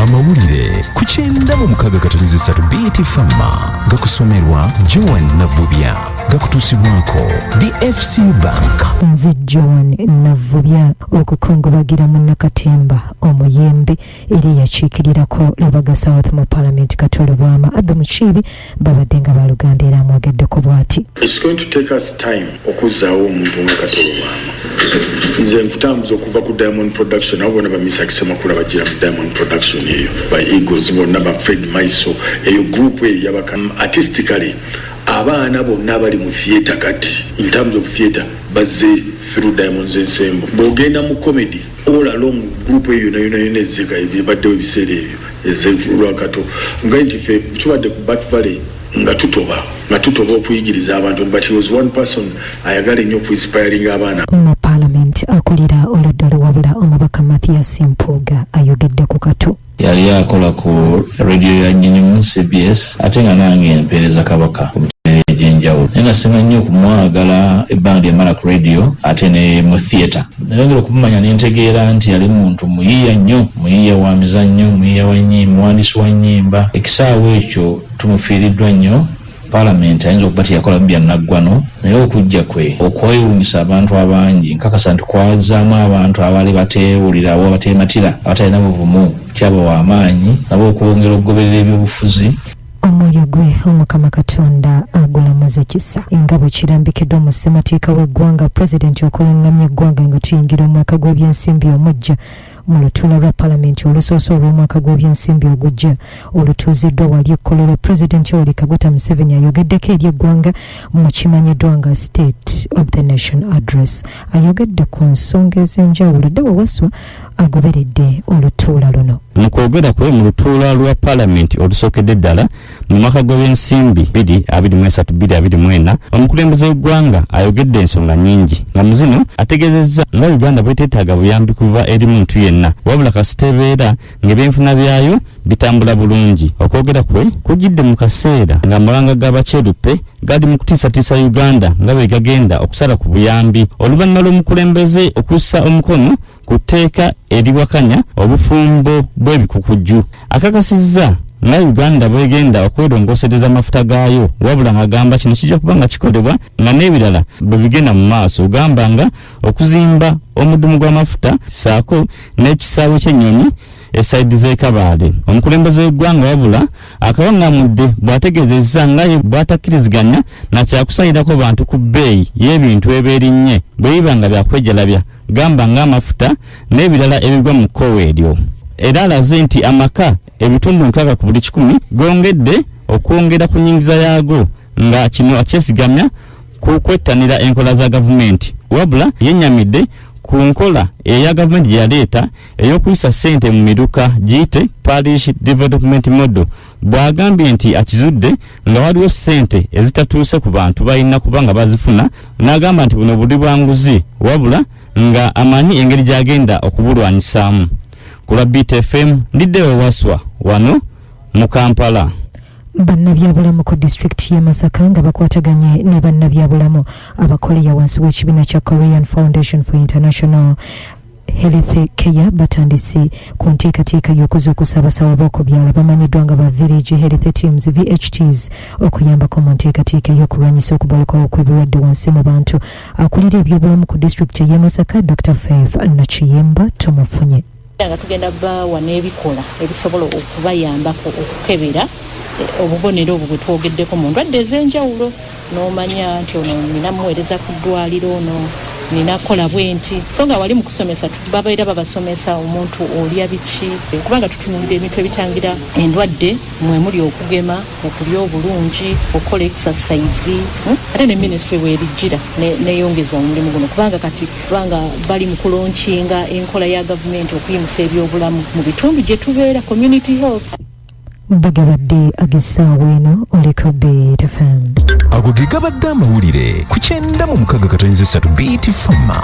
Amawulire ku Kugenda mu mukaga katonizi 3 BT Pharma gakusomerwa Joan Navubya gakutusibwako DFC Bank. Nze Joan Navubya. Okukungubagira mu Nakatemba omuyembe eri yakiikirirako Lubaga South mu Parliament Kato Lubwama Mukiibi babadde nga baluganda era Amwogeddeko bw'ati. It's going to take us time okuzaawo omuntu nga Kato Lubwama. Nze nkutambuza okuva ku Diamond Production abo bonna bamisa kisema kula bagira mu Diamond Production eyo by Eagles bonna ba Fred Maaso eyo group eyo yabaka artistically abaana bonna bali mu theater kati in terms of theater bazze through Diamonds ensemble bogenda mu comedy all along group eyo yona ezeka ebibadde ebiseera ebyo ezevulwa Kato nga nti fe tubadde ku Bat Valley nga tutoba okuyigiriza abantu but he was one person ayagala nnyo ku inspiring abaana mu Parliament akulira oludda wabula omubaka Mathias Mpuuga ayogedde ku Kato. Yali akola ku radio ya Nyinimu CBS ate nga nange mpeereza kabaka jenjawulo nena sema nnyo kumwagala ebbanga emala ku radio ate ne mu theater nayongera okumanya n'entegeera nti yali muntu muyiiya nnyo muyiiya wa mizannyo muyiiya wa nnyimba muwandiisi wa nnyimba ekisaawe ekyo tumufiiriddwa nnyo. Parliament ayinza okuba teyakola bya naggwano naye okujja kwe okwewuunyisa abantu abangi nkakasa nti kwazaamu abantu abaali bateewulira abo bateematira abatalina buvumu kyaba w'amaanyi nabo okwongera okugoberera ebyobufuzi. Omwoyo gwe Omukama Katonda agulamuze kisa nga bwe kirambikiddwa mu ssemateeka w'eggwanga pulezidenti okulungamya eggwanga nga tuyingira omwaka gw'ebyensimbi omujja mu lutuula lwa Parliament olusoose olw'omwaka gw'ebyensimbi ogujja olutuuziddwa wali ekkolero pulezidenti Yoweri Kaguta Museveni ayogeddeko eri eggwanga mu kimanyiddwa nga State of the Nation Address. Ayogedde ku nsonga ez'enjawulo dde wewaswa agoberedde olutuula luno. Mu kwogera kwe mu lutuula lwa Parliament olusookedde ddala mu mwaka gw'ebyensimbi 2023-2024 omukulembeze w'eggwanga ayogedde ensonga nnyingi nga mu zino ategeezezza nga Uganda bweteetaaga buyambi kuva eri muntu yenna wabula kasiteebeera ng'ebyenfuna byayo bitambula bulungi. Okwogera kwe kujjidde mu kaseera nga amawanga g'abakyeruppe gali mu kutiisatiisa Uganda nga bwe gagenda okusala ku buyambi oluvannyuma lw'omukulembeze okussa omukono ku tteeka eriwakanya obufumbo bw'ebikukujju. Akakasizza nga Uganda bwegenda okwerongoosereza amafuta gaayo wabula ng'agamba kino kijja kuba nga kikolebwa nga n'ebirala bwe bigenda mu maaso. Gamba nga okuzimba omudumu gw'amafuta saako n'ekisaawe ky'ennyonyi esaidi z'ekabaale. Omukulembeze w'eggwanga wabula akawaŋŋamudde bw'ategeezezza nga ye bw'atakkiriziganya na kyakusayirako bantu ku bbeeyi y'ebintu ebeerinnye bwe biba nga byakwejjalabya gamba ng'amafuta n'ebirala ebigwa mu kkowe eryo. Era alaze nti amaka ebitundu 60 ku buli 100 gongedde okwongera ku nnyingiza yaago nga kino akyesigamya ku kwettanira enkola za gavumenti wabula yennyamidde ku nkola eya gavumenti gye yaleeta ey'okuyisa ssente mu miruka giyite Parish Development Model. Bw'agambye nti akizudde nga waliwo ssente ezitatuuse ku bantu balina kuba nga bazifuna n'agamba nti buno buli bwanguzi wabula nga amanyi engeri gy'agenda okubulwanyisaamu. Ku lwa BTFM ndiddewo waswa wano mu Kampala. Bannabyabulamu ku disitulikiti y'e Masaka nga bakwataganye ne bannabyabulamu abakolera wansi w'ekibiina kya Korean Foundation for International Health Care batandise ku nteekateeka y'okuzuukusa abasawo b'okubyala bamanyiddwa nga ba Village Health Teams VHTs okuyambako mu nteekateeka y'okulwanyisa okubalukawo kw'ebirwadde wansi mu bantu. Akulira ebyobulamu ku disitulikiti y'e Masaka Dr. Faith Nakiyemba tumufunye. Nga tugenda bawa n'ebikola ebisobola okubayambako okukebera obubonero obwo bwe twogeddeko mu ndwadde ez'enjawulo n'omanya nti ono nina muweereza ku ddwaliro ono nina kola bwenti so nga wali mu kusomesa babaira babasomesa omuntu olya biki kubanga tutunuulira ebintu ebitangira endwadde mwe muli okugema okulya obulungi okola exercise ate ne ministry weerijjira neyongeza omulimu guno kubanga kati kubanga bali mu kulonkinga enkola ya gavumenti okuyimusa ebyobulamu mu bitundu gye tubeera community health. Bagabadde agisaawo eno oleka BTFM. Ago ge gabadde amawulire ku Kugenda mu mukaga katonizi 3 BT Pharma.